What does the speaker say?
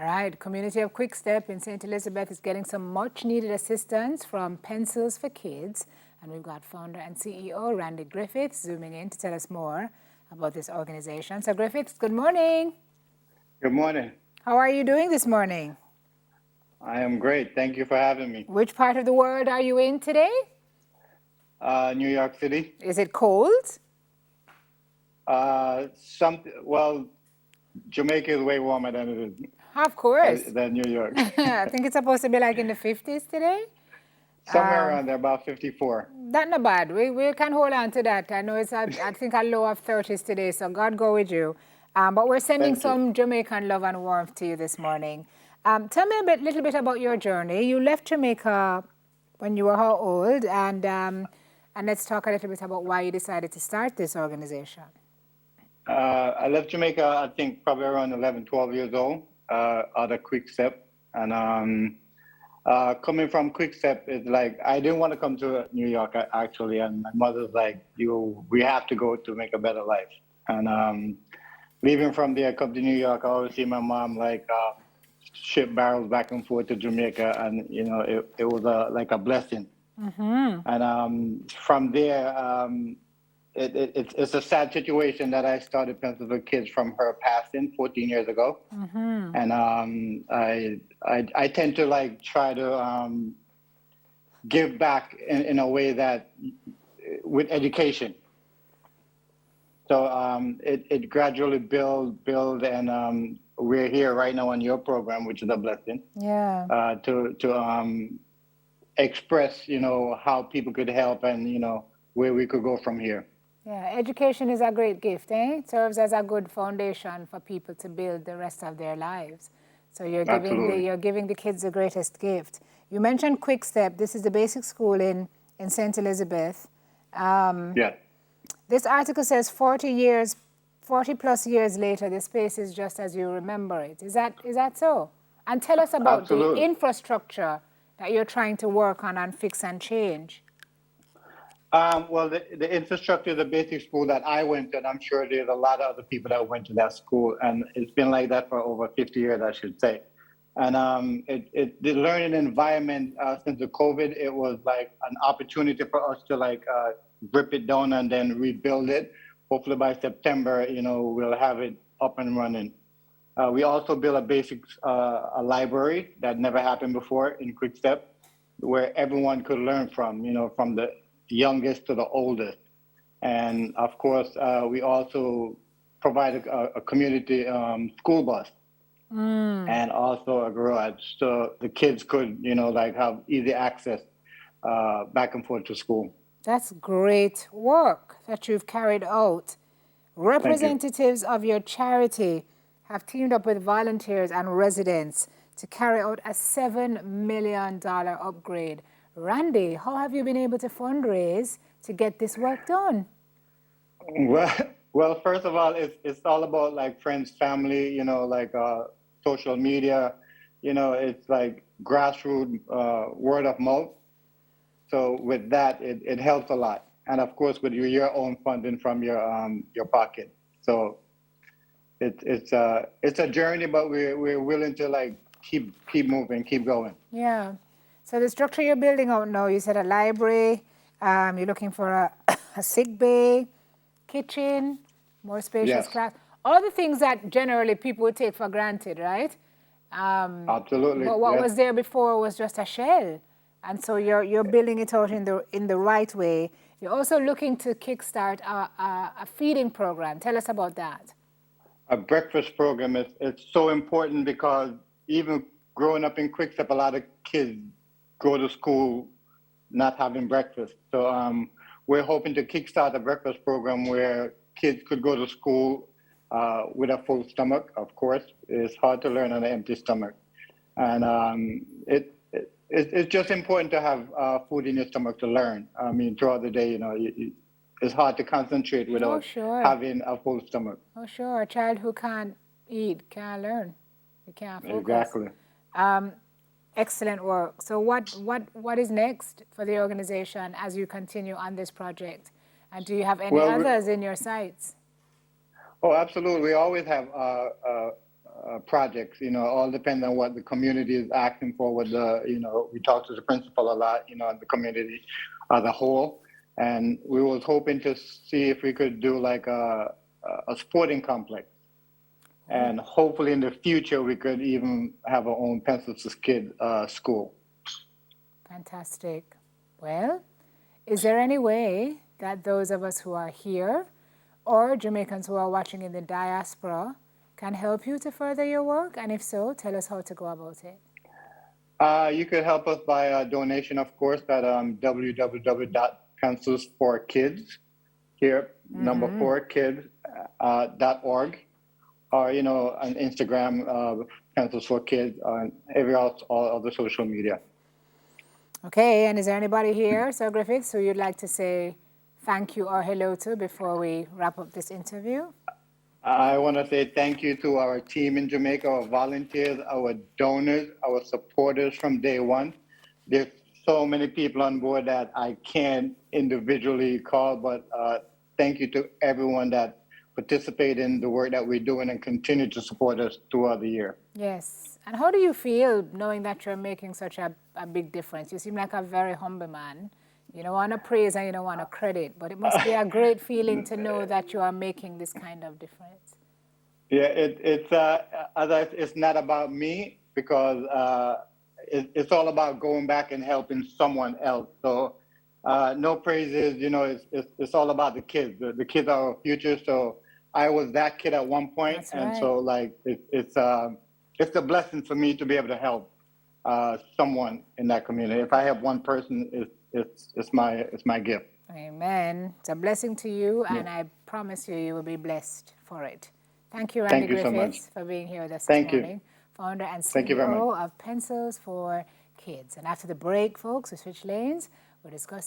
All right, community of Quick Step in St. Elizabeth is getting some much needed assistance from Pencils for Kids. And we've got founder and CEO Randy Griffiths zooming in to tell us more about this organization. So Griffiths, good morning. Good morning. How are you doing this morning? I am great. Thank you for having me. Which part of the world are you in today? New York City. Is it cold? Well, Jamaica is way warmer than it is. Of course. Than New York. I think it's supposed to be like in the 50s today. Somewhere around there, about 54. That's not bad. We can hold on to that. I know it's, I think, a low of 30s today, so God go with you. But we're sending some Jamaican love and warmth to you this morning. Tell me a little bit about your journey. You left Jamaica when you were how old? And let's talk a little bit about why you decided to start this organization. I left Jamaica, I think, probably around 11, 12 years old, out of Quick Step. And coming from Quick Step, it's like, I didn't want to come to New York, actually. And my mother's like, we have to go to make a better life. And leaving from there, come to New York, I always see my mom like ship barrels back and forth to Jamaica. And, you know, it was like a blessing. Mm-hmm. And from there, it's a sad situation that I started Pencils for Kids from her passing 14 years ago. Mm-hmm. And I tend to like try to give back in a way that with education. So it gradually build and we're here right now on your program, which is a blessing. Yeah. To express, you know, how people could help and, you know, where we could go from here. Yeah, education is a great gift, eh? It serves as a good foundation for people to build the rest of their lives. So you're giving the kids the greatest gift. You mentioned Quick Step. This is the basic school in St. Elizabeth. Yeah. This article says 40 plus years later, the space is just as you remember it. Is that so? And tell us about the infrastructure that you're trying to work on and fix and change. Well, the infrastructure of the basic school that I went to, and I'm sure there's a lot of other people that went to that school, and it's been like that for over 50 years, I should say. And the learning environment since the COVID, it was like an opportunity for us to like rip it down and then rebuild it. Hopefully by September, you know, we'll have it up and running. We also built a basic a library that never happened before in Quick Step, where everyone could learn from, you know, from the youngest to the oldest. And of course, we also provide a community school bus and also a garage. So the kids could, you know, like have easy access back and forth to school. That's great work that you've carried out. Representatives of your charity have teamed up with volunteers and residents to carry out a $7 million upgrade. Randy, how have you been able to fundraise to get this work done? Well, first of all, it's all about like friends, family, you know, like social media, you know, it's like grassroots word of mouth. So with that, it helps a lot. And of course, with your own funding from your pocket. So it's a journey, but we're willing to like keep moving, keep going. Yeah. So the structure you're building out now, you said a library, you're looking for a sick bay, kitchen, more spacious class, all the things that generally people would take for granted, right? Absolutely. But what was there before was just a shell. And so you're building it out in the right way. You're also looking to kickstart a feeding program. Tell us about that. A breakfast program is so important because even growing up in Quick Step, a lot of kids go to school not having breakfast. So we're hoping to kickstart a breakfast program where kids could go to school with a full stomach. Of course, it's hard to learn on an empty stomach. And it's just important to have food in your stomach to learn. I mean, throughout the day, you know, it's hard to concentrate without having a full stomach. Oh, sure. A child who can't eat can't learn. You can't focus. Exactly. Excellent work. So what is next for the organization as you continue on this project? And do you have any others in your sights? Oh, absolutely. We always have projects. All depends on what the community is asking for. We talk to the principal a lot, and the community as a whole. And we was hoping to see if we could do like a sporting complex. And hopefully in the future, we could even have our own Pencils Kid school. Fantastic. Well, is there any way that those of us who are here or Jamaicans who are watching in the diaspora can help you to further your work? And if so, tell us how to go about it. You could help us by a donation, of course, at www.pencilsforkids, here, number 4kids.org, or, on Instagram, Pencils for Kids, on all other social media. Okay, and is there anybody here, Sir Griffiths, who you'd like to say thank you or hello to before we wrap up this interview? I want to say thank you to our team in Jamaica, our volunteers, our donors, our supporters from day one. There's so many people on board that I can't individually call, but thank you to everyone that participated in the work that we're doing and continue to support us throughout the year. Yes. And how do you feel knowing that you're making such a big difference? You seem like a very humble man. You don't want to praise and you don't want to credit, but it must be a great feeling to know that you are making this kind of difference. Yeah, it's not about me, because it's all about going back and helping someone else. So no praises, it's all about the kids. The kids are our future. So I was that kid at one point. That's and right. So like it's a blessing for me to be able to help someone in that community. If I help one person, it's my gift. Amen. It's a blessing to you, and I promise you will be blessed for it. Thank you, Randy Griffiths, for being here with us this morning. Founder and CEO of Pencils for Kids. And after the break, folks, we switch lanes. We're discussing